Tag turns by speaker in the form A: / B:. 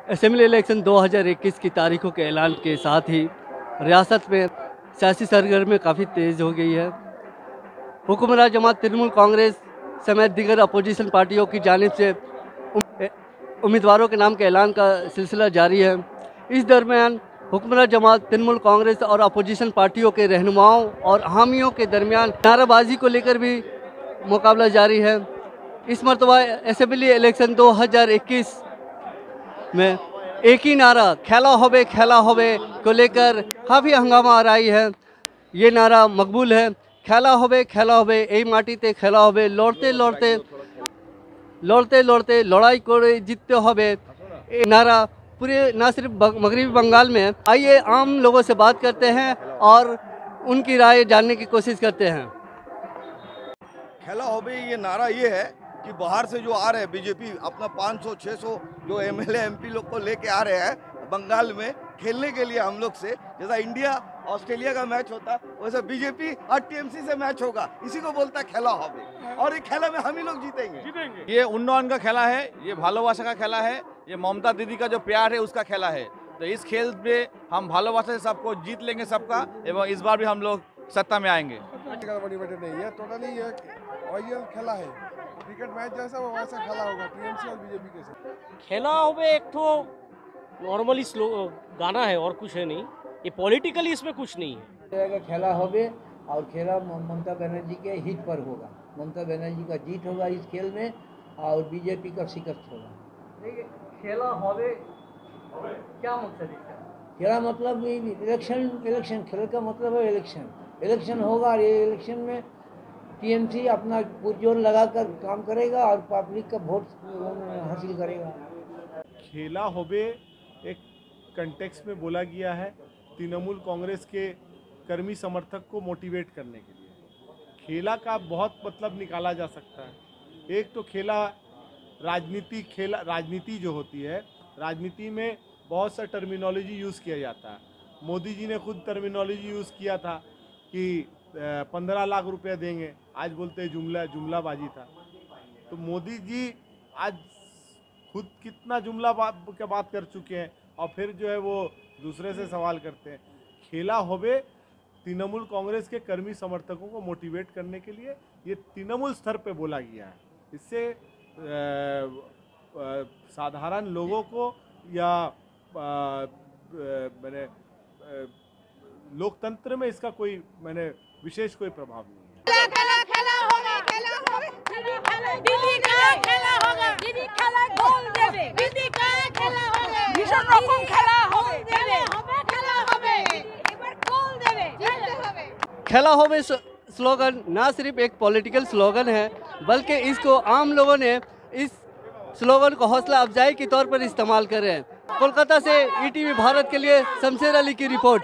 A: Assembly election 2021 की तारीखों के ऐलान के साथ ही रियासत में सियासी सरगर्मी काफ़ी तेज़ हो गई है। हुकूमरान जमात तृणमूल कांग्रेस समेत दीगर अपोजिशन पार्टियों की जानिब से उम्मीदवारों के नाम के ऐलान का सिलसिला जारी है। इस दरमियान हुकूमरान जमात तृणमूल कांग्रेस और अपोजिशन पार्टियों के रहनुमाओं और हामियों के दरमियान नाराबाजी को लेकर भी मुकाबला जारी है। इस मरतबा असेंबली इलेक्शन 2021 में एक ही नारा खेला होबे को लेकर काफ़ी हंगामा आ रही है। ये नारा मकबूल है, खेला होबे यही माटीते खेला होबे, लड़ते लड़ते लड़ाई करे जीतते होबे, ये नारा पूरे ना सिर्फ मगरबी बंगाल में। आइए आम लोगों से बात करते हैं और उनकी राय जानने की कोशिश करते हैं।
B: खेला होबे ये नारा ये है कि बाहर से जो आ रहे हैं बीजेपी अपना 500-600 जो एमएलए एमपी लोग को लेके आ रहे हैं बंगाल में खेलने के लिए हम लोग से, जैसा इंडिया ऑस्ट्रेलिया का मैच होता है वैसे बीजेपी और टीएमसी से मैच होगा, इसी को बोलता है खेला होबे। और ये खेला में हम ही लोग जीतेंगे।
C: ये उन्नयन का खेला है, ये भालोबासा का खेला है, ये ममता दीदी का जो प्यार है उसका खेला है। तो इस खेल में हम भालोबासा से सबको जीत लेंगे सबका, एवं इस बार भी हम लोग सत्ता में आएंगे।
D: नहीं है, टोटली ये ऑयल खेला है, क्रिकेट मैच जैसा वो वैसा खेला होगा टीएमसी और बीजेपी के साथ।
E: खेला होबे एक तो नॉर्मली स्लो गाना है और कुछ है नहीं, ये पॉलिटिकली इसमें कुछ नहीं है।
F: खेला होबे और खेला ममता बनर्जी के हित पर होगा, ममता बनर्जी का जीत होगा इस खेल में और बीजेपी का शिकस्त होगा।
A: देखिए खेला होबे क्या मकसद है?
F: खेला मतलब इलेक्शन खेल का मतलब है इलेक्शन होगा और ये इलेक्शन में टीएमसी अपना पुरजोर लगाकर काम करेगा और पब्लिक का वोट हासिल करेगा।
D: खेला होबे एक कंटेक्स्ट में बोला गया है तृणमूल कांग्रेस के कर्मी समर्थक को मोटिवेट करने के लिए। खेला का बहुत मतलब निकाला जा सकता है। एक तो खेला राजनीति जो होती है, राजनीति में बहुत सा टर्मिनोलॉजी यूज़ किया जाता है। मोदी जी ने खुद टर्मिनोलॉजी यूज़ किया था कि 15 लाख रुपए देंगे, आज बोलते जुमलाबाजी था। तो मोदी जी आज खुद कितना जुमला के बात कर चुके हैं और फिर जो है वो दूसरे से सवाल करते हैं। खेला होबे तृणमूल कांग्रेस के कर्मी समर्थकों को मोटिवेट करने के लिए ये तृणमूल स्तर पे बोला गया है। इससे साधारण लोगों को या मैंने लोकतंत्र में इसका कोई विशेष कोई प्रभाव नहीं है।
A: खेला होबे स्लोगन ना सिर्फ एक पॉलिटिकल स्लोगन है, बल्कि इसको आम लोगों ने इस स्लोगन को हौसला अफजाई के तौर पर इस्तेमाल कर रहे हैं। कोलकाता से ईटीवी भारत के लिए शमशेर अली की रिपोर्ट।